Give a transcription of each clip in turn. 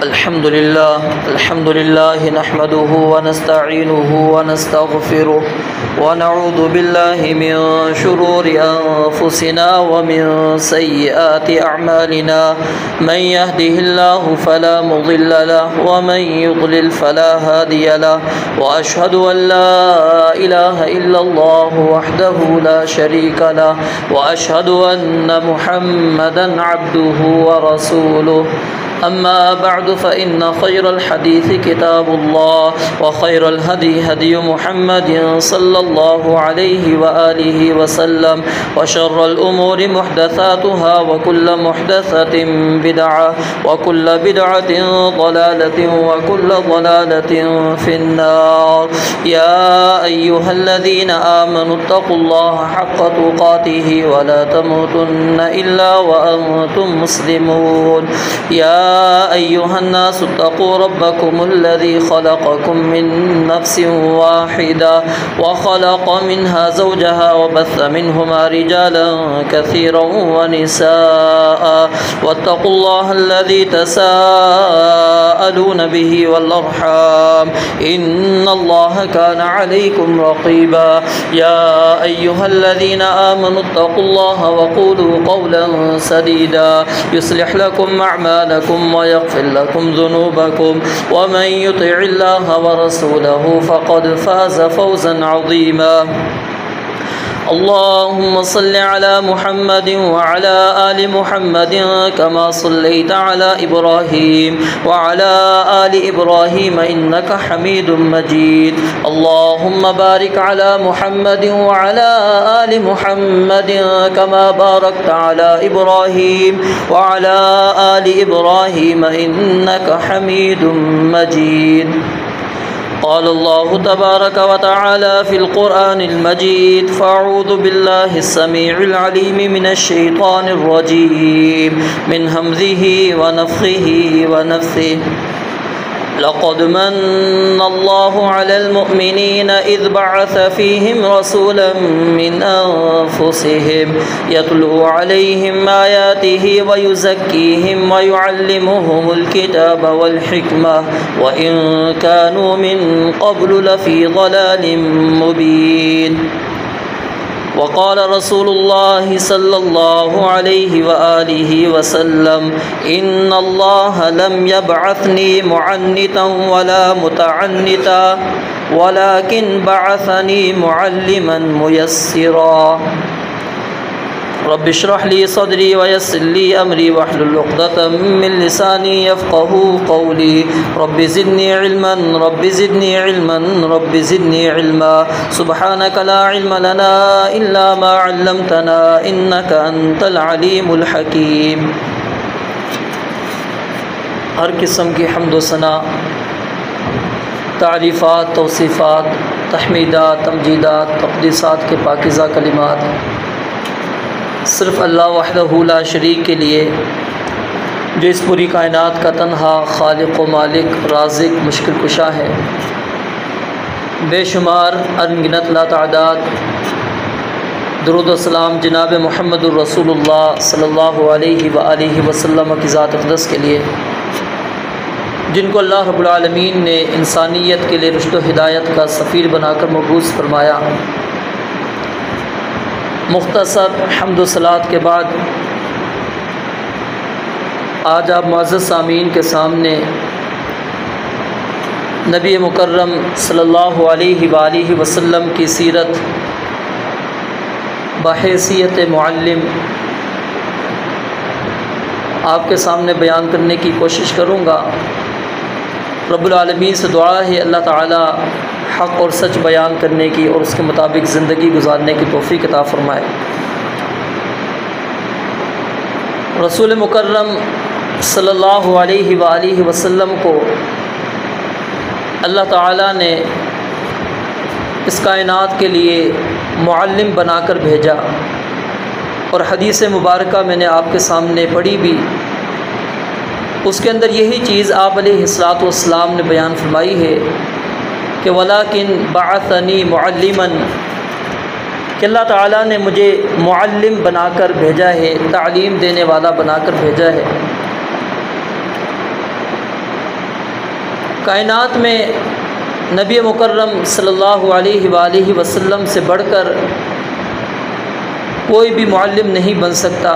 الحمد لله نحمده ونستعينه ونستغفره ونعوذ بالله من شرور أنفسنا ومن سيئات أعمالنا من يهده الله فلا مضل له ومن يضلل فلا هادي له وأشهد أن لا إله إلا الله وحده لا شريك له وأشهد أن محمدا عبده ورسوله أما بعد فإن خير الحديث كتاب الله وخير الهدي هدي محمد صلى الله عليه وآله وسلم وشر الأمور محدثاتها وكل محدثة بدعة وكل بدعة ضلالة وكل ضلالة في النار يا أيها الذين آمنوا اتقوا الله حق تقاته ولا تموتن إلا وأنتم مسلمون يا أيها الناس اتقوا ربكم الذي خلقكم من نفس واحدة وخلق منها زوجها وبث منهما رجالا كثيرا ونساء واتقوا الله الذي تساءلون به والأرحام إن الله كان عليكم رقيبا يا أيها الذين آمنوا اتقوا الله وقولوا قولا سديدا يصلح لكم أعمالكم ويغفر لكم ذنوبكم ومن يطع الله ورسوله فقد فاز فوزا عظيما اللهم صل على محمد وعلى آل محمد كما صليت على إبراهيم وعلى آل إبراهيم إنك حميد مجيد اللهم بارك على محمد وعلى آل محمد كما باركت على إبراهيم وعلى آل إبراهيم إنك حميد مجيد قال الله تبارك وتعالى في القرآن المجيد فأعوذ بالله السميع العليم من الشيطان الرجيم من همزه ونفخه ونفثه لقد من الله على المؤمنين إذ بعث فيهم رسولا من أنفسهم يتلو عليهم آياته ويزكيهم ويعلمهم الكتاب والحكمة وإن كانوا من قبل لفي ضلال مبين وقال رسول الله صلى الله عليه وآله وسلم إن الله لم يبعثني معنتا ولا متعنتا ولكن بعثني معلما ميسرا رب اشرح لي صدري ويسر لي أمري واحلل عقدة من لساني يفقهوا قولي رب زدني علما رب زدني علما رب زدني علما سبحانك لا علم لنا إلا ما علمتنا إنك أنت العليم الحكيم ہر قسم کی حمد و ثنا، تعریفات، توصیفات، تحمیدات، تمجیدات، تقدیسات کے پاکیزہ کلمات صرف اللہ وحدہ لا شریک کے لیے، جو اس پوری کائنات کا تنہا خالق و مالک، رازق، مشکل کشا ہے۔ بے شمار انگنت لا تعداد درود و سلام جناب محمد الرسول اللہ صلی اللہ علیہ وآلہ وسلم کی ذات اقدس کے لیے، جن کو اللہ رب العالمین نے انسانیت کے لیے رشد و ہدایت کا سفیر بنا کر مبعوث فرمایا۔ مختصر حمد و صلات کے بعد آج آپ معزز سامعین کے سامنے نبی مکرم صلی اللہ علیہ وآلہ وسلم کی سیرت بحیثیت معلم آپ کے سامنے بیان کرنے کی کوشش کروں گا۔ رب العالمین سے دعا ہے اللہ تعالی حق اور سچ بیان کرنے کی اور اس کے مطابق زندگی گزارنے کی توفیق عطا فرمائے۔ رسول مکرم صلی اللہ علیہ وآلہ وسلم کو اللہ تعالی نے اس کائنات کے لیے معلم بنا کر بھیجا، اور حدیث مبارکہ میں نے آپ کے سامنے پڑھی بھی، اس کے اندر یہی چیز آپ علیہ الصلاۃ والسلام نے بیان فرمائی ہے کہ وَلَٰكِن بَعَثَنِي مُعَلِّمًا، کہ اللہ تعالیٰ نے مجھے معلم بنا کر بھیجا ہے، تعلیم دینے والا بنا کر بھیجا ہے۔ کائنات میں نبی مکرم صلی اللہ علیہ وآلہ وسلم سے بڑھ کر کوئی بھی معلم نہیں بن سکتا۔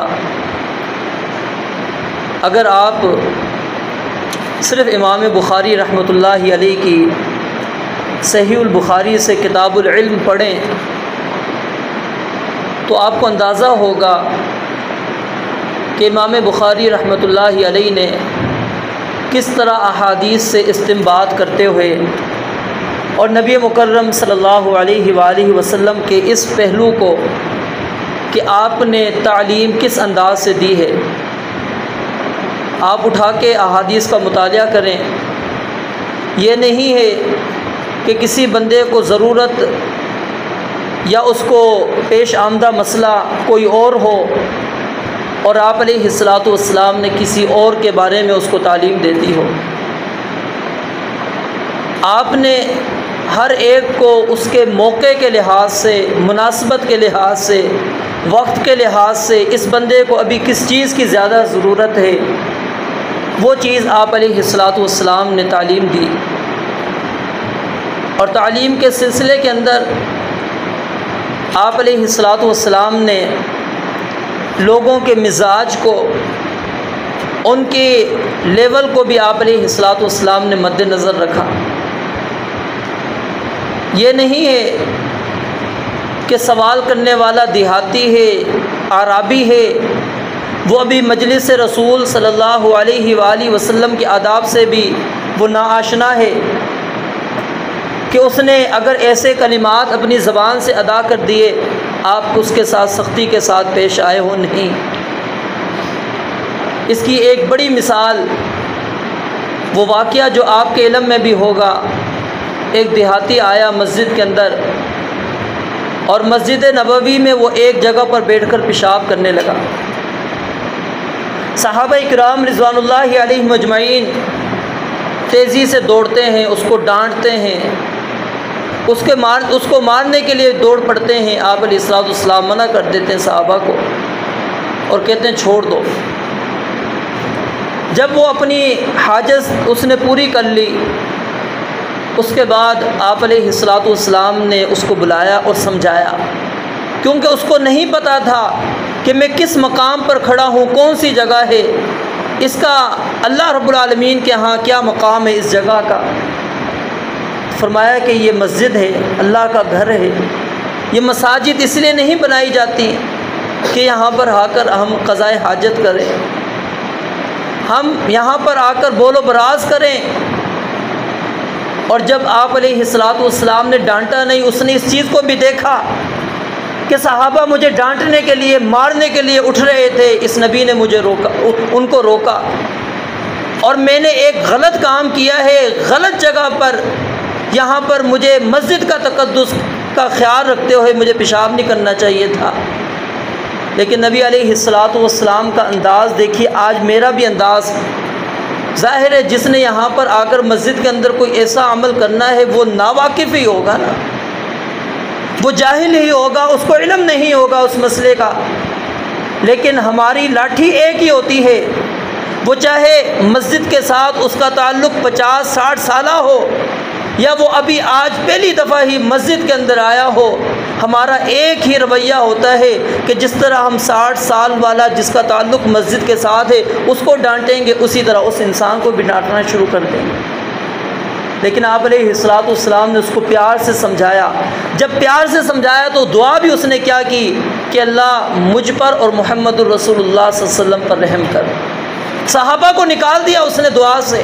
اگر آپ صرف امام بخاری رحمۃ اللہ علیہ کی صحیح البخاری سے کتاب العلم پڑھیں تو آپ کو اندازہ ہوگا کہ امام بخاری رحمۃ اللہ علیہ نے کس طرح احادیث سے استنباط کرتے ہوئے اور نبی مکرم صلی اللہ علیہ وآلہ وسلم کے اس پہلو کو کہ آپ نے تعلیم کس انداز سے دی ہے، آپ اٹھا کے احادیث کا مطالعہ کریں۔ یہ نہیں ہے کہ کسی بندے کو ضرورت یا اس کو پیش آمدہ مسئلہ کوئی اور ہو اور آپ علیہ الصلاۃ والسلام نے کسی اور کے بارے میں اس کو تعلیم دے دی ہو۔ آپ نے ہر ایک کو اس کے موقع کے لحاظ سے، مناسبت کے لحاظ سے، وقت کے لحاظ سے، اس بندے کو ابھی کس چیز کی زیادہ ضرورت ہے وہ چیز آپ علیہ الصلاۃ والسلام نے تعلیم دی۔ اور تعلیم کے سلسلے کے اندر آپ علیہ الصلاۃ والسلام نے لوگوں کے مزاج کو، ان کے لیول کو بھی آپ علیہ الصلاۃ والسلام نے مد نظر رکھا۔ یہ نہیں ہے کہ سوال کرنے والا دیہاتی ہے، اعرابی ہے، وہ ابھی مجلس رسول صلی اللہ علیہ وآلہ وسلم کے آداب سے بھی وہ ناآشنا ہے کہ اس نے اگر ایسے کلمات اپنی زبان سے ادا کر دیے آپ اس کے ساتھ سختی کے ساتھ پیش آئے ہو۔ نہیں، اس کی ایک بڑی مثال وہ واقعہ جو آپ کے علم میں بھی ہوگا، ایک دیہاتی آیا مسجد کے اندر اور مسجد نبوی میں وہ ایک جگہ پر بیٹھ کر پیشاب کرنے لگا۔ صحابہ کرام رضوان اللہ علیہم اجمعین تیزی سے دوڑتے ہیں، اس کو ڈانٹتے ہیں، اس کو مارنے کے لیے دوڑ پڑتے ہیں۔ آپ علیہ الصلوۃ والسلام منع کر دیتے ہیں صحابہ کو اور کہتے ہیں چھوڑ دو۔ جب وہ اپنی حاجت اس نے پوری کر لی، اس کے بعد آپ علیہ الصلوۃ والسلام نے اس کو بلایا اور سمجھایا، کیونکہ اس کو نہیں پتہ تھا کہ میں کس مقام پر کھڑا ہوں، کون سی جگہ ہے، اس کا اللہ رب العالمین کے ہاں کیا مقام ہے اس جگہ کا۔ فرمایا کہ یہ مسجد ہے، اللہ کا گھر ہے، یہ مساجد اس لیے نہیں بنائی جاتی کہ یہاں پر آ کر ہم قضائے حاجت کریں، ہم یہاں پر آ کر بول و براز کریں۔ اور جب آپ علیہ الصلوۃ والسلام نے ڈانٹا نہیں، اس نے اس چیز کو بھی دیکھا کہ صحابہ مجھے ڈانٹنے کے لیے، مارنے کے لیے اٹھ رہے تھے، اس نبی نے مجھے روکا، ان کو روکا، اور میں نے ایک غلط کام کیا ہے، غلط جگہ پر، یہاں پر مجھے مسجد کا تقدس کا خیال رکھتے ہوئے مجھے پیشاب نہیں کرنا چاہیے تھا۔ لیکن نبی علیہ الصلوۃ والسلام کا انداز دیکھیے، آج میرا بھی انداز ظاہر ہے، جس نے یہاں پر آ کر مسجد کے اندر کوئی ایسا عمل کرنا ہے وہ ناواقف ہی ہوگا نا، وہ جاہل ہی ہوگا، اس کو علم نہیں ہوگا اس مسئلے کا۔ لیکن ہماری لاٹھی ایک ہی ہوتی ہے، وہ چاہے مسجد کے ساتھ اس کا تعلق 50-60 سالہ ہو یا وہ ابھی آج پہلی دفعہ ہی مسجد کے اندر آیا ہو، ہمارا ایک ہی رویہ ہوتا ہے کہ جس طرح ہم 60 سال والا جس کا تعلق مسجد کے ساتھ ہے اس کو ڈانٹیں گے، اسی طرح اس انسان کو بھی ڈانٹنا شروع کر دیں گے۔ لیکن آپ علیہ الصلوۃ والسلام نے اس کو پیار سے سمجھایا۔ جب پیار سے سمجھایا تو دعا بھی اس نے کیا کی کہ اللہ مجھ پر اور محمد الرسول اللہ صلی اللہ علیہ وسلم پر رحم کر۔ صحابہ کو نکال دیا اس نے دعا سے،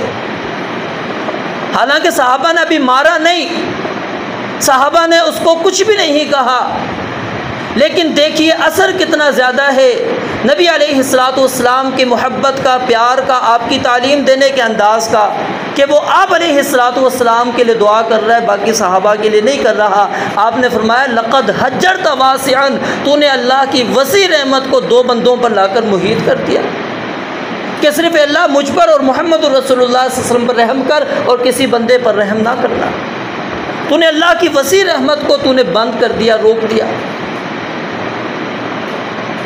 حالانکہ صحابہ نے ابھی مارا نہیں، صحابہ نے اس کو کچھ بھی نہیں کہا، لیکن دیکھیے اثر کتنا زیادہ ہے نبی علیہ الصلوۃ والسلام کی محبت کا، پیار کا، آپ کی تعلیم دینے کے انداز کا، کہ وہ آپ علیہ الصلوۃ والسلام کے لیے دعا کر رہا ہے، باقی صحابہ کے لیے نہیں کر رہا۔ آپ نے فرمایا لقد حجرت واسعا، تو نے اللہ کی وسیع رحمت کو دو بندوں پر لا کر محیط کر دیا کہ صرف اللہ مجھ پر اور محمد الرسول اللہ صلی اللہ علیہ وسلم پر رحم کر اور کسی بندے پر رحم نہ کرنا۔ تو نے اللہ کی وسیع رحمت کو تو نے بند کر دیا، روک دیا۔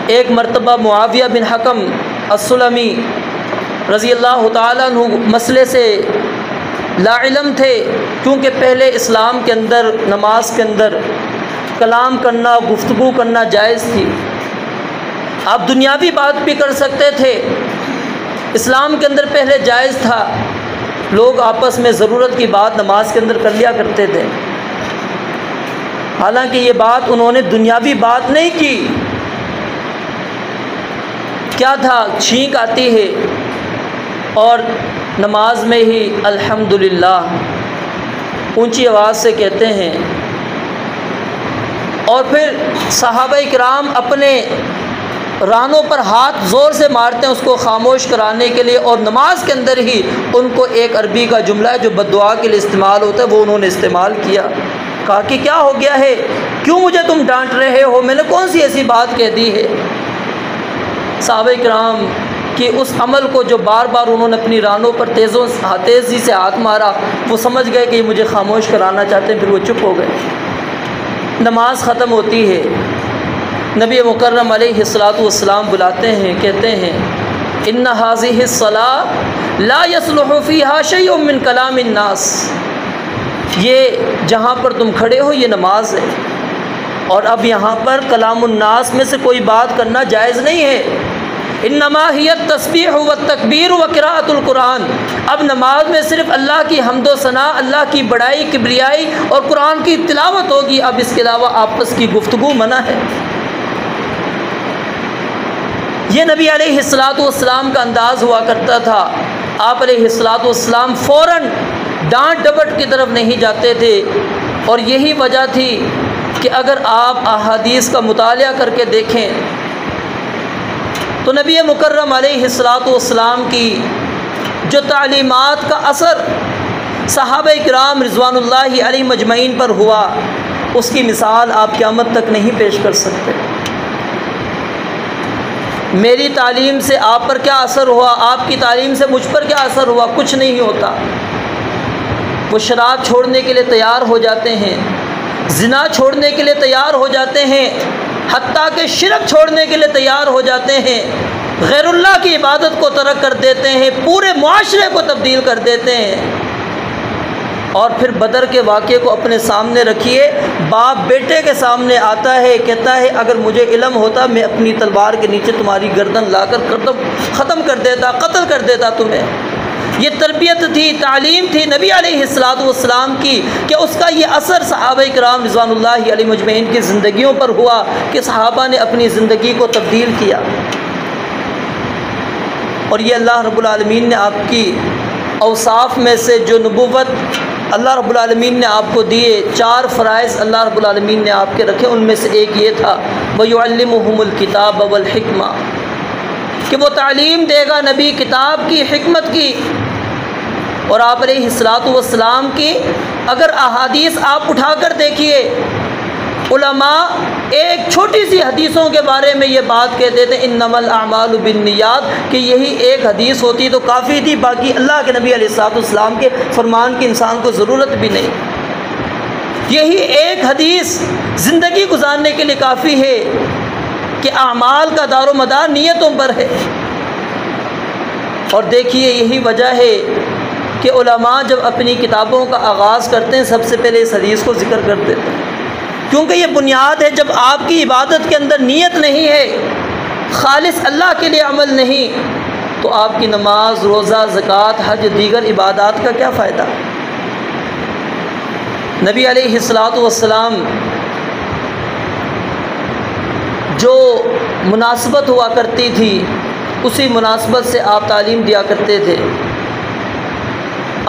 ایک مرتبہ معاویہ بن حکم السلمی رضی اللہ تعالیٰ عنہ مسئلے سے لا علم تھے، کیونکہ پہلے اسلام کے اندر نماز کے اندر کلام کرنا، گفتگو کرنا جائز تھی۔ آپ دنیاوی بات بھی کر سکتے تھے، اسلام کے اندر پہلے جائز تھا، لوگ آپس میں ضرورت کی بات نماز کے اندر کر لیا کرتے تھے۔ حالانکہ یہ بات انہوں نے دنیاوی بات نہیں کی۔ کیا تھا؟ چھینک آتی ہے اور نماز میں ہی الحمدللہ اونچی آواز سے کہتے ہیں، اور پھر صحابہ کرام اپنے رانوں پر ہاتھ زور سے مارتے ہیں اس کو خاموش کرانے کے لیے، اور نماز کے اندر ہی ان کو ایک عربی کا جملہ ہے جو بد دعا کے لیے استعمال ہوتا ہے وہ انہوں نے استعمال کیا۔ کہا کہ کیا ہو گیا ہے، کیوں مجھے تم ڈانٹ رہے ہو، میں نے کون سی ایسی بات کہہ دی ہے؟ صحابہ کرام کہ اس عمل کو جو بار بار انہوں نے اپنی رانوں پر تیزی سے ہاتھ مارا، وہ سمجھ گئے کہ یہ مجھے خاموش کرانا چاہتے ہیں، پھر وہ چپ ہو گئے۔ نماز ختم ہوتی ہے، نبی مکرم علیہ الصلاۃ والسلام بلاتے ہیں، کہتے ہیں ان هذه الصلاۃ لا يصلح فيها شيء من کلام الناس، یہ جہاں پر تم کھڑے ہو یہ نماز ہے، اور اب یہاں پر کلام الناس میں سے کوئی بات کرنا جائز نہیں ہے۔ انما هي التسبیح والتکبیر وقراءۃ القرآن، اب نماز میں صرف اللہ کی حمد و ثنا، اللہ کی بڑائی کبریائی اور قرآن کی تلاوت ہوگی، اب اس کے علاوہ آپس کی گفتگو منع ہے۔ یہ نبی علیہ الصلاۃ والسلام کا انداز ہوا کرتا تھا۔ آپ علیہ الصلاۃ والسلام فوراً ڈانٹ ڈپٹ کی طرف نہیں جاتے تھے، اور یہی وجہ تھی کہ اگر آپ احادیث کا مطالعہ کر کے دیکھیں تو نبی مکرم علیہ الصلاۃ والسلام کی جو تعلیمات کا اثر صحابہ کرام رضوان اللہ علیہ مجمعین پر ہوا، اس کی مثال آپ قیامت تک نہیں پیش کر سکتے۔ میری تعلیم سے آپ پر کیا اثر ہوا، آپ کی تعلیم سے مجھ پر کیا اثر ہوا، کچھ نہیں ہوتا۔ وہ شراب چھوڑنے کے لیے تیار ہو جاتے ہیں، زنا چھوڑنے کے لیے تیار ہو جاتے ہیں، حتیٰ کہ شرک چھوڑنے کے لیے تیار ہو جاتے ہیں، غیر اللہ کی عبادت کو ترک کر دیتے ہیں، پورے معاشرے کو تبدیل کر دیتے ہیں۔ اور پھر بدر کے واقعے کو اپنے سامنے رکھیے، باپ بیٹے کے سامنے آتا ہے، کہتا ہے اگر مجھے علم ہوتا میں اپنی تلوار کے نیچے تمہاری گردن لا کر ختم کر دیتا، قتل کر دیتا تمہیں۔ یہ تربیت تھی، تعلیم تھی نبی علیہ الصلاۃ والسلام کی، کہ اس کا یہ اثر صحابہ کرام رضوان اللہ علیہ مجمعین کی زندگیوں پر ہوا کہ صحابہ نے اپنی زندگی کو تبدیل کیا۔ اور یہ اللہ رب العالمین نے آپ کی اوصاف میں سے جو نبوت اللہ رب العالمین نے آپ کو دیے، 4 فرائض اللہ رب العالمین نے آپ کے رکھے، ان میں سے ایک یہ تھا وَيُعَلِّمُهُمُ الْكِتَابَ وَالْحِكْمَةَ، کہ وہ تعلیم دے گا نبی کتاب کی، حکمت کی۔ اور آپ علیہ الصلاۃ والسلام کی اگر احادیث آپ اٹھا کر دیکھیے، علماء ایک چھوٹی سی حدیثوں کے بارے میں یہ بات کہتے تھے انما الاعمال بالنیات، کہ یہی ایک حدیث ہوتی تو کافی تھی، باقی اللہ کے نبی علیہ الصلوۃ والسلام کے فرمان کی انسان کو ضرورت بھی نہیں۔ یہی ایک حدیث زندگی گزارنے کے لیے کافی ہے کہ اعمال کا دار و مدار نیتوں پر ہے۔ اور دیکھیے یہی وجہ ہے کہ علماء جب اپنی کتابوں کا آغاز کرتے ہیں سب سے پہلے اس حدیث کو ذکر کر دیتے ہیں، کیونکہ یہ بنیاد ہے۔ جب آپ کی عبادت کے اندر نیت نہیں ہے، خالص اللہ کے لیے عمل نہیں، تو آپ کی نماز، روزہ، زکوٰۃ، حج، دیگر عبادات کا کیا فائدہ؟ نبی علیہ الصلوۃ والسلام جو مناسبت ہوا کرتی تھی اسی مناسبت سے آپ تعلیم دیا کرتے تھے۔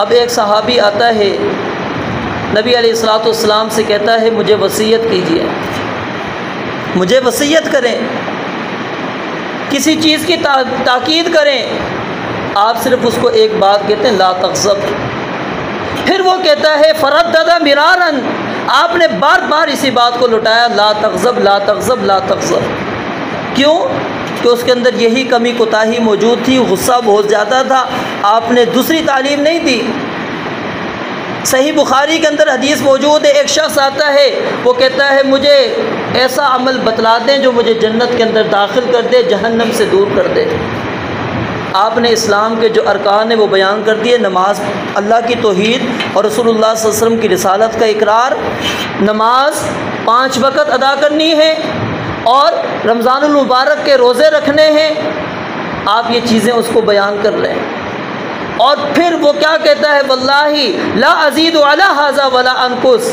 اب ایک صحابی آتا ہے، نبی علیہ الصلوۃ والسلام سے کہتا ہے مجھے وصیت کیجیے، مجھے وصیت کریں، کسی چیز کی تاکید کریں۔ آپ صرف اس کو ایک بات کہتے ہیں لا تغضب۔ پھر وہ کہتا ہے فردد مرارا، آپ نے بار بار اسی بات کو لٹایا لا تغضب لا تغضب لا تغضب۔ کیوں؟ کہ اس کے اندر یہی کمی کوتاہی موجود تھی، غصہ بہت زیادہ تھا، آپ نے دوسری تعلیم نہیں دی۔ صحیح بخاری کے اندر حدیث موجود ہے، ایک شخص آتا ہے، وہ کہتا ہے مجھے ایسا عمل بتلا دیں جو مجھے جنت کے اندر داخل کر دے، جہنم سے دور کر دے۔ آپ نے اسلام کے جو ارکان ہیں وہ بیان کر دیے، نماز، اللہ کی توحید اور رسول اللہ صلی اللہ علیہ وسلم کی رسالت کا اقرار، نماز 5 وقت ادا کرنی ہے اور رمضان المبارک کے روزے رکھنے ہیں، آپ یہ چیزیں اس کو بیان کر رہے ہیں۔ اور پھر وہ کیا کہتا ہے، واللہ لا ازید علی ھذا ولا انقص،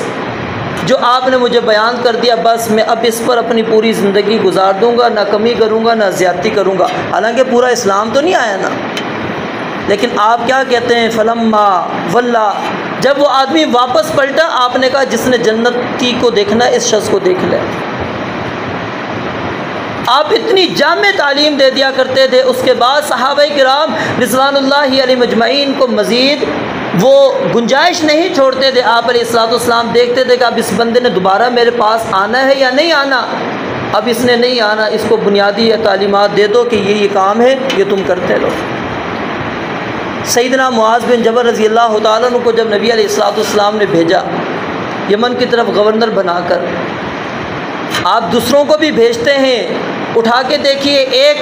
جو آپ نے مجھے بیان کر دیا بس میں اب اس پر اپنی پوری زندگی گزار دوں گا، نہ کمی کروں گا نہ زیادتی کروں گا۔ حالانکہ پورا اسلام تو نہیں آیا نا، لیکن آپ کیا کہتے ہیں، فلما واللہ، جب وہ آدمی واپس پلٹا آپ نے کہا جس نے جنتی کو دیکھنا ہے اس شخص کو دیکھ لے۔ آپ اتنی جامع تعلیم دے دیا کرتے تھے۔ اس کے بعد صحابہ کرام رضوان اللہ علیہ مجمعین کو مزید وہ گنجائش نہیں چھوڑتے تھے۔ آپ علیہ الصلوۃ والسلام دیکھتے تھے کہ اب اس بندے نے دوبارہ میرے پاس آنا ہے یا نہیں آنا، اب اس نے نہیں آنا، اس کو بنیادی تعلیمات دے دو کہ یہ کام ہے، یہ تم کرتے رہو۔ سیدنا معاذ بن جبل رضی اللہ تعالیٰ عنہ کو جب نبی علیہ الصلوۃ والسلام نے بھیجا یمن کی طرف گورنر بنا کر، آپ دوسروں کو بھی بھیجتے ہیں، اٹھا کے دیکھیے ایک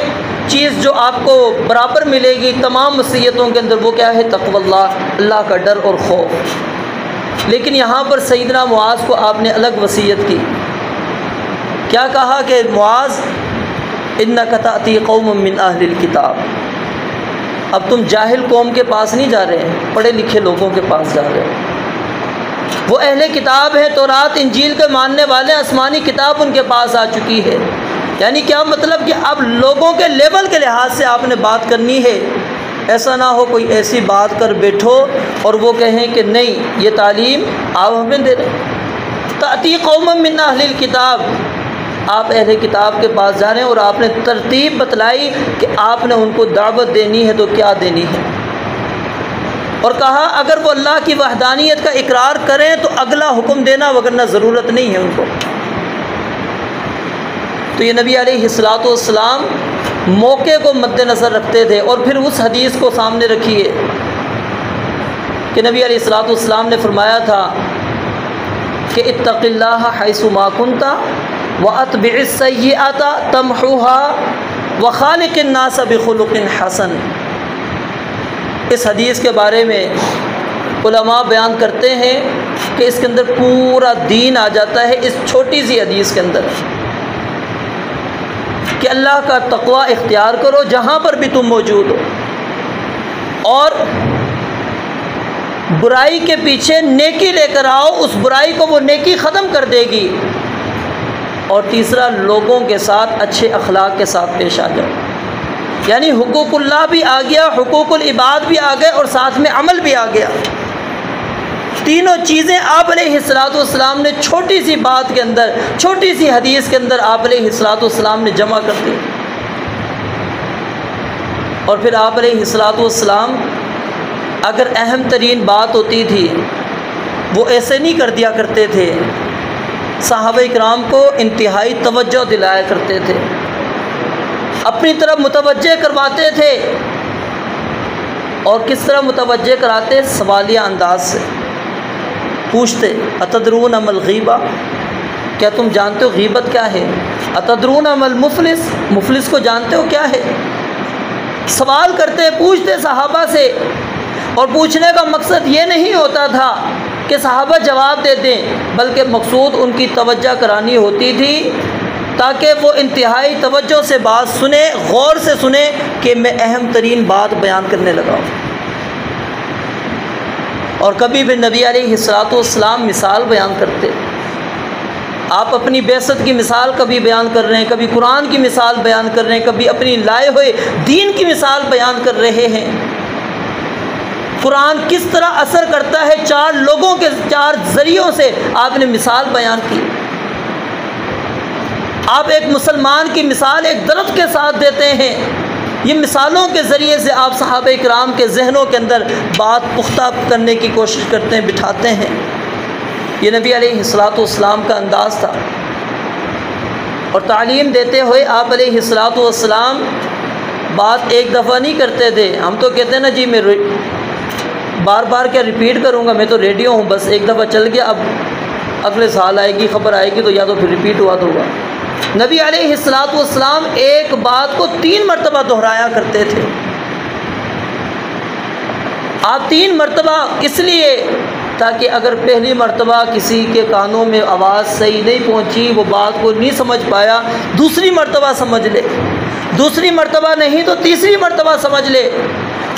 چیز جو آپ کو برابر ملے گی تمام وصیتوں کے اندر، وہ کیا ہے، تقوی اللہ، اللہ کا ڈر اور خوف۔ لیکن یہاں پر سیدنا معاذ کو آپ نے الگ وصیت کی، کیا کہا کہ معاذ انک تأتی قوم من اہل الکتاب، اب تم جاہل قوم کے پاس نہیں جا رہے ہیں، پڑھے لکھے لوگوں کے پاس جا رہے ہیں۔ وہ اہل کتاب ہیں، تورات انجیل کے ماننے والے، آسمانی کتاب ان کے پاس آ چکی ہے۔ یعنی کیا مطلب کہ اب لوگوں کے لیول کے لحاظ سے آپ نے بات کرنی ہے، ایسا نہ ہو کوئی ایسی بات کر بیٹھو اور وہ کہیں کہ نہیں یہ تعلیم آپ ہمیں دے رہے۔ تأتی قوم من اہل الکتاب، آپ اہل کتاب کے پاس جا رہے ہیں اور آپ نے ترتیب بتلائی کہ آپ نے ان کو دعوت دینی ہے تو کیا دینی ہے، اور کہا اگر وہ اللہ کی وحدانیت کا اقرار کریں تو اگلا حکم دینا، وگرنہ ضرورت نہیں ہے ان کو۔ تو یہ نبی علیہ الصلوۃ والسلام موقع کو مد نظر رکھتے تھے۔ اور پھر اس حدیث کو سامنے رکھیے کہ نبی علیہ الصلوۃ والسلام نے فرمایا تھا کہ اتق اللہ حیث ما کنت واتبع السیئۃ تمحوها وخالق الناس بخلق حسن۔ اس حدیث کے بارے میں علماء بیان کرتے ہیں کہ اس کے اندر پورا دین آ جاتا ہے، اس چھوٹی سی حدیث کے اندر، کہ اللہ کا تقوی اختیار کرو جہاں پر بھی تم موجود ہو، اور برائی کے پیچھے نیکی لے کر آؤ، اس برائی کو وہ نیکی ختم کر دے گی۔ اور تیسرا، لوگوں کے ساتھ اچھے اخلاق کے ساتھ پیش آ جاؤ، یعنی حقوق اللہ بھی آ گیا، حقوق العباد بھی آ گئے، اور ساتھ میں عمل بھی آ گیا۔ تینوں چیزیں آپ علیہ الصلوۃ والسلام نے چھوٹی سی بات کے اندر، چھوٹی سی حدیث کے اندر آپ علیہ الصلوۃ والسلام نے جمع کر دی۔ اور پھر آپ علیہ الصلوۃ والسلام اگر اہم ترین بات ہوتی تھی وہ ایسے نہیں کر دیا کرتے تھے، صحابہ کرام کو انتہائی توجہ دلایا کرتے تھے، اپنی طرف متوجہ کرواتے تھے۔ اور کس طرح متوجہ کراتے؟ سوالیہ انداز سے پوچھتے، اتدرون ما الغیبہ، کیا تم جانتے ہو غیبت کیا ہے؟ اتدرون ما المفلس، مفلس کو جانتے ہو کیا ہے؟ سوال کرتے، پوچھتے صحابہ سے۔ اور پوچھنے کا مقصد یہ نہیں ہوتا تھا کہ صحابہ جواب دے دیں، بلکہ مقصود ان کی توجہ کرانی ہوتی تھی تاکہ وہ انتہائی توجہ سے بات سنیں، غور سے سنیں کہ میں اہم ترین بات بیان کرنے لگا ہوں۔ اور کبھی بھی نبی علیہ الصلوۃ والسلام مثال بیان کرتے، آپ اپنی بعثت کی مثال کبھی بیان کر رہے ہیں، کبھی قرآن کی مثال بیان کر رہے ہیں، کبھی اپنی لائے ہوئے دین کی مثال بیان کر رہے ہیں۔ قرآن کس طرح اثر کرتا ہے، 4 لوگوں کے 4 ذریعوں سے آپ نے مثال بیان کی۔ آپ ایک مسلمان کی مثال ایک درخت کے ساتھ دیتے ہیں، یہ مثالوں کے ذریعے سے آپ صحابہ کرام کے ذہنوں کے اندر بات پختہ کرنے کی کوشش کرتے ہیں، بٹھاتے ہیں۔ یہ نبی علیہ الصلوۃ والسلام کا انداز تھا۔ اور تعلیم دیتے ہوئے آپ علیہ الصلوۃ والسلام بات ایک دفعہ نہیں کرتے تھے۔ ہم تو کہتے ہیں نا جی میں بار بار کیا ریپیٹ کروں گا، میں تو ریڈیو ہوں، بس ایک دفعہ چل گیا، اب اگلے سال آئے گی خبر آئے گی تو یا تو پھر ریپیٹ ہوا تو ہوگا۔ نبی علیہ الصلوۃ والسلام ایک بات کو 3 مرتبہ دہرایا کرتے تھے، آپ 3 مرتبہ اس لیے تاکہ اگر پہلی مرتبہ کسی کے کانوں میں آواز صحیح نہیں پہنچی، وہ بات کو نہیں سمجھ پایا، دوسری مرتبہ سمجھ لے، دوسری مرتبہ نہیں تو تیسری مرتبہ سمجھ لے۔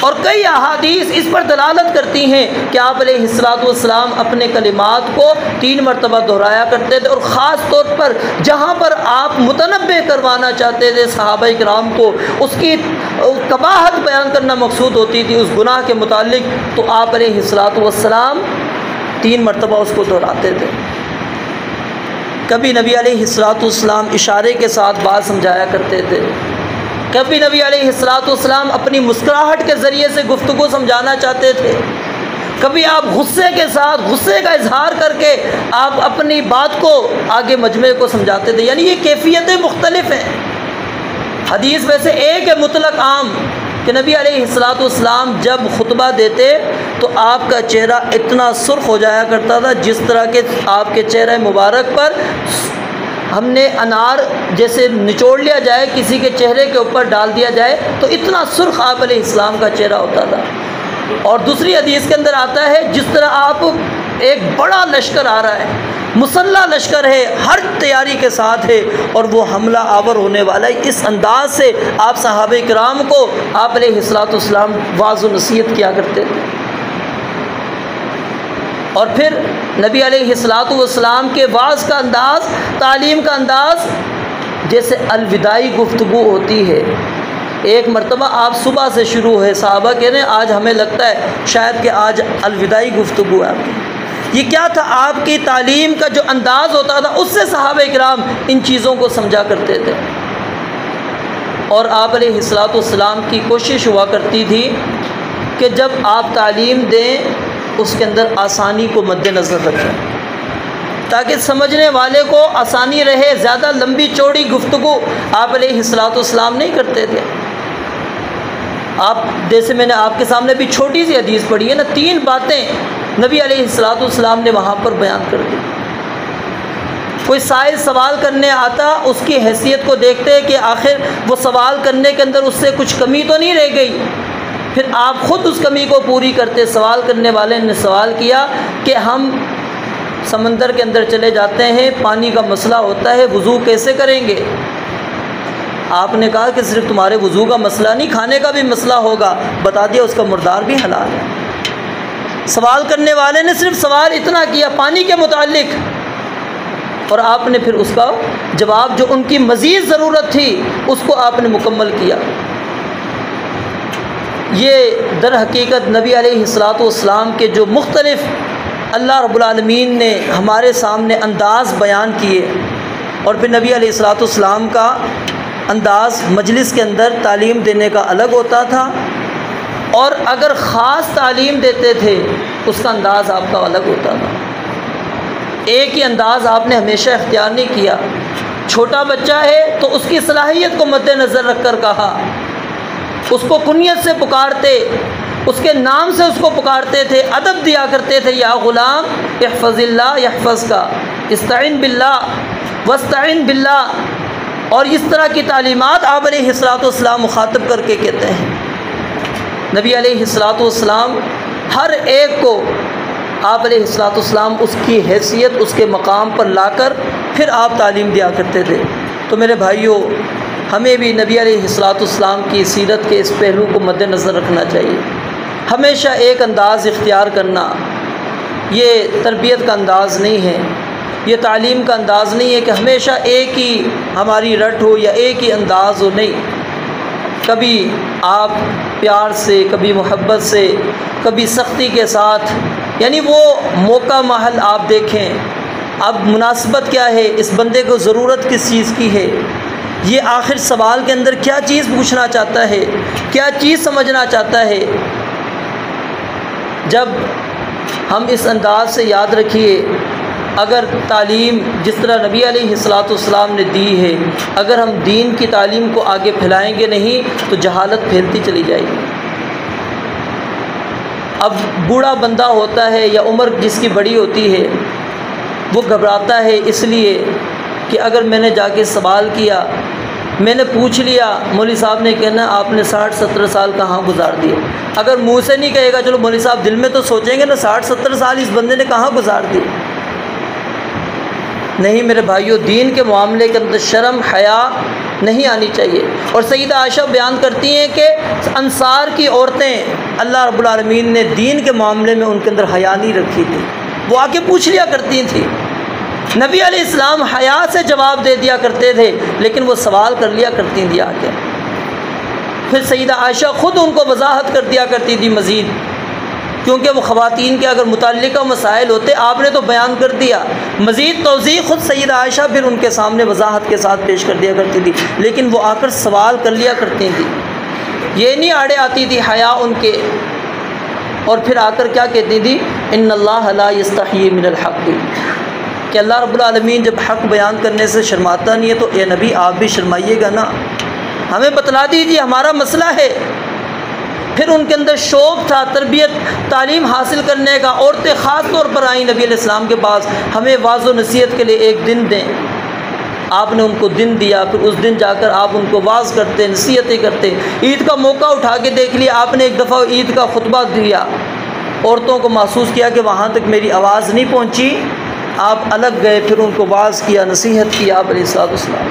اور کئی احادیث اس پر دلالت کرتی ہیں کہ آپ علیہ الصلوۃ والسلام اپنے کلمات کو 3 مرتبہ دہرایا کرتے تھے، اور خاص طور پر جہاں پر آپ متنبہ کروانا چاہتے تھے صحابہ کرام کو، اس کی قباحت بیان کرنا مقصود ہوتی تھی اس گناہ کے متعلق، تو آپ علیہ الصلوۃ والسلام 3 مرتبہ اس کو دہراتے تھے۔ کبھی نبی علیہ الصلوۃ والسلام اشارے کے ساتھ بات سمجھایا کرتے تھے، کبھی نبی علیہ الصلوۃ والسلام اپنی مسکراہٹ کے ذریعے سے گفتگو سمجھانا چاہتے تھے، کبھی آپ غصے کے ساتھ غصے کا اظہار کر کے آپ اپنی بات کو آگے مجمع کو سمجھاتے تھے۔ یعنی یہ کیفیتیں مختلف ہیں۔ حدیث ویسے ایک ہے مطلق عام کہ نبی علیہ الصلوۃ والسلام جب خطبہ دیتے تو آپ کا چہرہ اتنا سرخ ہو جایا کرتا تھا جس طرح کہ آپ کے چہرہ مبارک پر ہم نے انار جیسے نچوڑ لیا جائے، کسی کے چہرے کے اوپر ڈال دیا جائے تو اتنا سرخ آپ علیہ السلام کا چہرہ ہوتا تھا۔ اور دوسری حدیث کے اندر آتا ہے جس طرح آپ ایک بڑا لشکر آ رہا ہے، مسلح لشکر ہے، ہر تیاری کے ساتھ ہے اور وہ حملہ آور ہونے والا ہے، اس انداز سے آپ صحابہ کرام کو آپ علیہ الصلوۃ والسلام واعظ و نصیحت کیا کرتے تھے۔ اور پھر نبی علیہ الصلوۃ والسلام کے وعظ کا انداز، تعلیم کا انداز جیسے الوداعی گفتگو ہوتی ہے۔ ایک مرتبہ آپ صبح سے شروع ہے، صحابہ کہہ رہے ہیں آج ہمیں لگتا ہے شاید کہ آج الوداعی گفتگو ہے آپ کی۔ یہ کیا تھا؟ آپ کی تعلیم کا جو انداز ہوتا تھا اس سے صحابہ کرام ان چیزوں کو سمجھا کرتے تھے۔ اور آپ علیہ الصلوۃ والسلام کی کوشش ہوا کرتی تھی کہ جب آپ تعلیم دیں اس کے اندر آسانی کو مد نظر رکھیں تاکہ سمجھنے والے کو آسانی رہے۔ زیادہ لمبی چوڑی گفتگو آپ علیہ الصلوۃ والسلام نہیں کرتے تھے۔ آپ جیسے میں نے آپ کے سامنے بھی چھوٹی سی حدیث پڑھی ہے نا، 3 باتیں نبی علیہ الصلوۃ والسلام نے وہاں پر بیان کر دی۔ کوئی سائل سوال کرنے آتا، اس کی حیثیت کو دیکھتے کہ آخر وہ سوال کرنے کے اندر اس سے کچھ کمی تو نہیں رہ گئی، پھر آپ خود اس کمی کو پوری کرتے۔ سوال کرنے والے نے سوال کیا کہ ہم سمندر کے اندر چلے جاتے ہیں، پانی کا مسئلہ ہوتا ہے، وضو کیسے کریں گے؟ آپ نے کہا کہ صرف تمہارے وضو کا مسئلہ نہیں، کھانے کا بھی مسئلہ ہوگا۔ بتا دیا اس کا مردار بھی حلال ہے۔ سوال کرنے والے نے صرف سوال اتنا کیا پانی کے متعلق، اور آپ نے پھر اس کا جواب جو ان کی مزید ضرورت تھی اس کو آپ نے مکمل کیا۔ یہ در حقیقت نبی علیہ الصلوۃ والسلام کے جو مختلف اللہ رب العالمین نے ہمارے سامنے انداز بیان کیے، اور پھر نبی علیہ الصلوۃ والسلام کا انداز مجلس کے اندر تعلیم دینے کا الگ ہوتا تھا، اور اگر خاص تعلیم دیتے تھے اس کا انداز آپ کا الگ ہوتا تھا۔ ایک ہی انداز آپ نے ہمیشہ اختیار نہیں کیا۔ چھوٹا بچہ ہے تو اس کی صلاحیت کو مد نظر رکھ کر کہا، اس کو کنیت سے پکارتے، اس کے نام سے اس کو پکارتے تھے، ادب دیا کرتے تھے، یا غلام احفظ اللہ یحفظ کا، استعن باللہ واستعن باللہ، اور اس طرح کی تعلیمات آپ علیہ الصلوۃ والسلام مخاطب کر کے کہتے ہیں۔ نبی علیہ الصلوۃ والسلام ہر ایک کو آپ علیہ الصلوۃ والسلام اس کی حیثیت، اس کے مقام پر لا کر پھر آپ تعلیم دیا کرتے تھے۔ تو میرے بھائیوں، ہمیں بھی نبی علیہ الصلوۃ والسلام کی سیرت کے اس پہلو کو مد نظر رکھنا چاہیے۔ ہمیشہ ایک انداز اختیار کرنا یہ تربیت کا انداز نہیں ہے، یہ تعلیم کا انداز نہیں ہے کہ ہمیشہ ایک ہی ہماری رٹ ہو یا ایک ہی انداز ہو، نہیں۔ کبھی آپ پیار سے، کبھی محبت سے، کبھی سختی کے ساتھ، یعنی وہ موقع محل آپ دیکھیں، اب مناسبت کیا ہے، اس بندے کو ضرورت کس چیز کی ہے، یہ آخر سوال کے اندر کیا چیز پوچھنا چاہتا ہے، کیا چیز سمجھنا چاہتا ہے۔ جب ہم اس انداز سے یاد رکھیے، اگر تعلیم جس طرح نبی علیہ الصلوۃ والسلام نے دی ہے، اگر ہم دین کی تعلیم کو آگے پھیلائیں گے نہیں تو جہالت پھیلتی چلی جائے گی۔ اب بوڑھا بندہ ہوتا ہے یا عمر جس کی بڑی ہوتی ہے، وہ گھبراتا ہے اس لیے کہ اگر میں نے جا کے سوال کیا میں نے پوچھ لیا، مولوی صاحب نے کہنا آپ نے 60-70 سال کہاں گزار دیے۔ اگر منہ سے نہیں کہے گا چلو مولوی صاحب دل میں تو سوچیں گے نا 60-70 سال اس بندے نے کہاں گزار دیے۔ نہیں میرے بھائیو، دین کے معاملے کے اندر شرم حیا نہیں آنی چاہیے۔ اور سیدہ عائشہ بیان کرتی ہیں کہ انصار کی عورتیں اللہ رب العالمین نے دین کے معاملے میں ان کے اندر حیا نہیں رکھی تھی، وہ آ کے پوچھ لیا کرتی تھیں۔ نبی علیہ السلام حیا سے جواب دے دیا کرتے تھے، لیکن وہ سوال کر لیا کرتی تھیں آ کے۔ پھر سیدہ عائشہ خود ان کو وضاحت کر دیا کرتی تھی مزید، کیونکہ وہ خواتین کے اگر متعلقہ مسائل ہوتے آپ نے تو بیان کر دیا، مزید توضیح خود سیدہ عائشہ پھر ان کے سامنے وضاحت کے ساتھ پیش کر دیا کرتی تھی، لیکن وہ آ کر سوال کر لیا کرتی تھیں، یہ نہیں آڑے آتی تھی حیا ان کے۔ اور پھر آ کر کیا کہتی تھی، ان اللہ لا یستحیی من الحق، کہ اللہ رب العالمین جب حق بیان کرنے سے شرماتا نہیں ہے تو اے نبی آپ بھی شرمائیے گا نا، ہمیں بتلا دیجیے ہمارا مسئلہ ہے۔ پھر ان کے اندر شوق تھا تربیت تعلیم حاصل کرنے کا، عورتیں خاص طور پر آئیں نبی علیہ السلام کے پاس، ہمیں واعظ و نصیحت کے لیے ایک دن دیں۔ آپ نے ان کو دن دیا، پھر اس دن جا کر آپ ان کو واعظ کرتے، نصیحتیں کرتے۔ عید کا موقع اٹھا کے دیکھ لیا آپ نے، ایک دفعہ عید کا خطبہ دیا، عورتوں کو محسوس کیا کہ وہاں تک میری آواز نہیں پہنچی، آپ الگ گئے، پھر ان کو واعظ کیا، نصیحت کی آپ علیہ الصلوۃ والسلام۔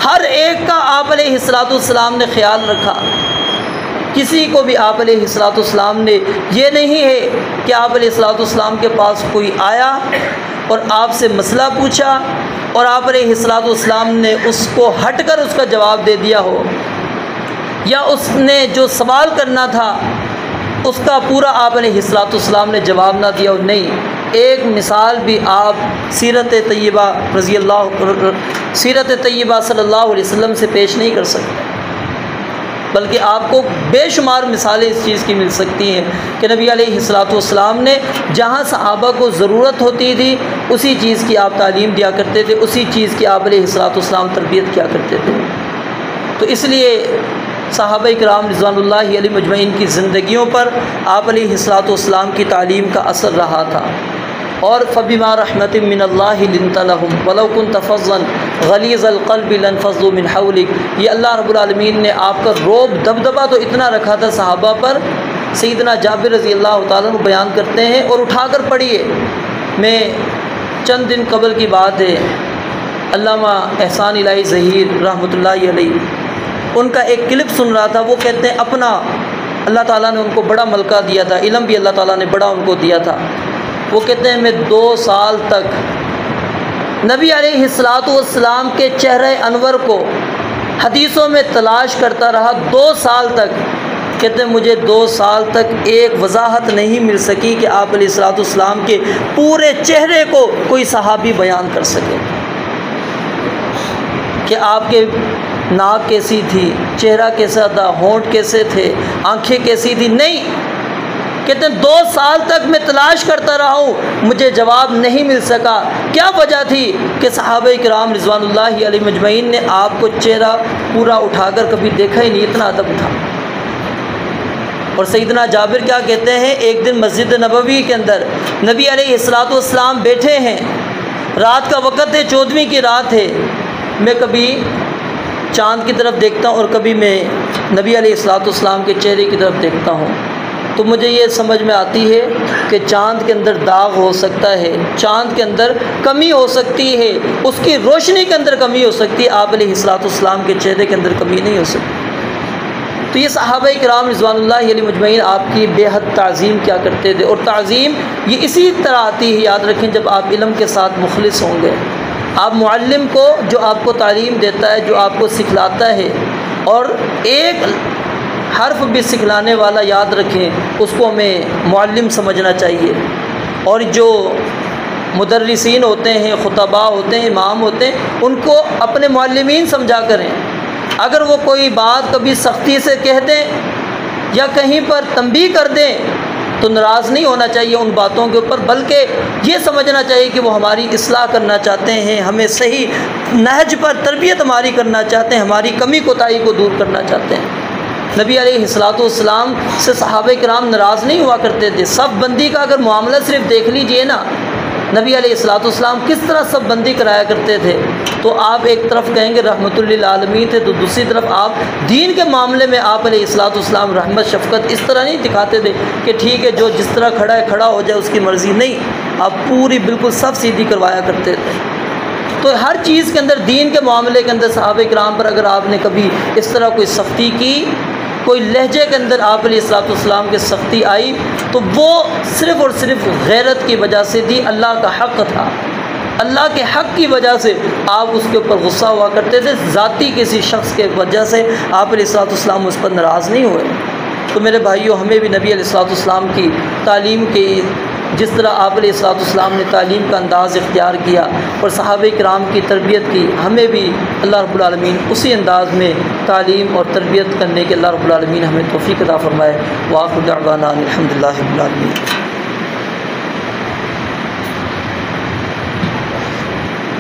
ہر ایک کا آپ علیہ الصلوۃ والسلام نے خیال رکھا، کسی کو بھی آپ علیہ الصلوۃ والسلام نے یہ نہیں ہے کہ آپ علیہ الصلوۃ والسلام کے پاس کوئی آیا اور آپ سے مسئلہ پوچھا اور آپ علیہ الصلوۃ والسلام نے اس کو ہٹ کر اس کا جواب دے دیا ہو، یا اس نے جو سوال کرنا تھا اس کا پورا آپ علیہ الصلوۃ والسلام نے جواب نہ دیا ہو۔ نہیں، ایک مثال بھی آپ سیرت طیبہ صلی اللہ علیہ وسلم سے پیش نہیں کر سکتے، بلکہ آپ کو بے شمار مثالیں اس چیز کی مل سکتی ہیں کہ نبی علیہ الصلوۃ والسلام نے جہاں صحابہ کو ضرورت ہوتی تھی اسی چیز کی آپ تعلیم دیا کرتے تھے، اسی چیز کی آپ علیہ الصلوۃ والسلام تربیت کیا کرتے تھے۔ تو اس لیے صحابہ کرام رضوان اللہ علیہ مجمعین کی زندگیوں پر آپ علیہ الصلوۃ والسلام کی تعلیم کا اثر رہا تھا۔ اور فبما رحمت من اللہ لنت لهم ولو كنت فظا غلیظ القلب لانفضوا من حولك، یہ اللہ رب العالمین نے آپ کا رعب دبدبہ تو اتنا رکھا تھا صحابہ پر۔ سیدنا جابر رضی اللہ تعالیٰ عنہ بیان کرتے ہیں، اور اٹھا کر پڑھیے، میں چند دن قبل کی بات ہے، علامہ احسان الہی ظہیر رحمۃ اللہ علیہ ان کا ایک کلپ سن رہا تھا، وہ کہتے ہیں اپنا اللہ تعالیٰ نے ان کو بڑا ملکہ دیا تھا، علم بھی اللہ تعالیٰ نے بڑا ان کو دیا تھا۔ وہ کہتے ہیں میں 2 سال تک نبی علیہ الصلوۃ والسلام کے چہرہ انور کو حدیثوں میں تلاش کرتا رہا 2 سال تک۔ کہتے ہیں مجھے 2 سال تک ایک وضاحت نہیں مل سکی کہ آپ علیہ الصلوۃ والسلام کے پورے چہرے کو کوئی صحابی بیان کر سکے کہ آپ کے ناک کیسی تھی، چہرہ کیسا تھا، ہونٹ کیسے تھے، آنکھیں کیسی تھی، نہیں۔ کہتے ہیں 2 سال تک میں تلاش کرتا رہا ہوں، مجھے جواب نہیں مل سکا۔ کیا وجہ تھی؟ کہ صحابہ کرام رضوان اللہ علیہ مجمعین نے آپ کو چہرہ پورا اٹھا کر کبھی دیکھا ہی نہیں، اتنا ادب تھا۔ اور سیدنا جابر کیا کہتے ہیں، ایک دن مسجد نبوی کے اندر نبی علیہ الصلوۃ والسلام بیٹھے ہیں، رات کا وقت ہے، 14ویں کی رات ہے، میں کبھی چاند کی طرف دیکھتا ہوں اور کبھی میں نبی علیہ الصلوۃ والسلام کے چہرے کی طرف دیکھتا ہوں، تو مجھے یہ سمجھ میں آتی ہے کہ چاند کے اندر داغ ہو سکتا ہے، چاند کے اندر کمی ہو سکتی ہے، اس کی روشنی کے اندر کمی ہو سکتی ہے، آپ علیہ الصلوۃ والسلام کے چہرے کے اندر کمی نہیں ہو سکتی۔ تو یہ صحابہ کرام رضوان اللہ علیہ مجمعین آپ کی بے حد تعظیم کیا کرتے تھے، اور تعظیم یہ اسی طرح آتی ہے، یاد رکھیں جب آپ علم کے ساتھ مخلص ہوں گے۔ آپ معلم کو جو آپ کو تعلیم دیتا ہے، جو آپ کو سکھلاتا ہے، اور ایک حرف بھی سکھلانے والا یاد رکھیں، اس کو ہمیں معلم سمجھنا چاہیے۔ اور جو مدرسین ہوتے ہیں، خطباء ہوتے ہیں، امام ہوتے ہیں، ان کو اپنے معلمین سمجھا کریں۔ اگر وہ کوئی بات کبھی سختی سے کہہ دیں یا کہیں پر تنبیہ کر دیں تو ناراض نہیں ہونا چاہیے ان باتوں کے اوپر، بلکہ یہ سمجھنا چاہیے کہ وہ ہماری اصلاح کرنا چاہتے ہیں، ہمیں صحیح نہج پر تربیت ہماری کرنا چاہتے ہیں، ہماری کمی کوتاہی کو دور کرنا چاہتے ہیں۔ نبی علیہ الصلوۃ والسلام سے صحابہ کرام ناراض نہیں ہوا کرتے تھے۔ سب بندی کا اگر معاملہ صرف دیکھ لیجئے نا، نبی علیہ الصلوۃ والسلام کس طرح سب بندی کرایا کرتے تھے، تو آپ ایک طرف کہیں گے رحمت للعالمین تھے، تو دوسری طرف آپ دین کے معاملے میں آپ علیہ الصلوۃ والسلام رحمت شفقت اس طرح نہیں دکھاتے تھے کہ ٹھیک ہے جو جس طرح کھڑا ہے کھڑا ہو جائے اس کی مرضی، نہیں، آپ پوری بالکل صف سیدھی کروایا کرتے تھے۔ تو ہر چیز کے اندر، دین کے معاملے کے اندر صحابہ کرام پر اگر آپ نے کبھی اس طرح کوئی سختی کی، کوئی لہجے کے اندر آپ علیہ الصلوۃ والسلام کی سختی آئی، تو وہ صرف اور صرف غیرت کی وجہ سے تھی، اللہ کا حق تھا، اللہ کے حق کی وجہ سے آپ اس کے اوپر غصہ ہوا کرتے تھے، ذاتی کسی شخص کے وجہ سے آپ علیہ الصلوۃ والسلام اس پر ناراض نہیں ہوئے۔ تو میرے بھائیوں، ہمیں بھی نبی علیہ الصلوۃ والسلام کی تعلیم کی، جس طرح آپ علیہ الصلوۃ والسلام نے تعلیم کا انداز اختیار کیا اور صحابہ کرام کی تربیت کی، ہمیں بھی اللہ رب العالمین اسی انداز میں تعلیم اور تربیت کرنے کے اللہ رب العالمین ہمیں توفیق عطا فرمائے۔ وآخر دعوانا الحمدللہ رب العالمین۔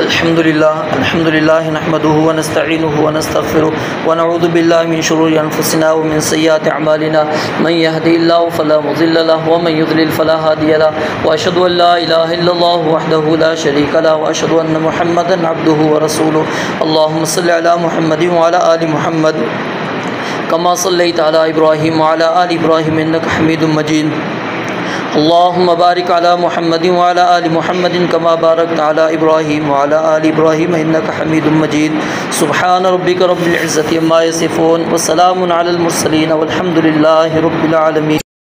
الحمد للہ نحمده ونستعینه ونستغفره ونعوذ باللہ من شرور انفسنا ومن سیئات اعمالنا من يهده الله فلا مضل له ومن يضلل فلا هادي له واشهد ان لا اله الا الله وحده لا شريك له واشهد ان محمدا عبده ورسوله اللهم صل على محمد وعلى آل محمد كما صليت على ابراهيم وعلى آل ابراهيم انك حميد مجيد اللهم بارك على محمد وعلى آل محمد كما باركت على إبراهيم وعلى آل إبراهيم إنك حميد مجيد سبحان ربك رب العزة عما يصفون وسلام على المرسلين والحمد لله رب العالمين۔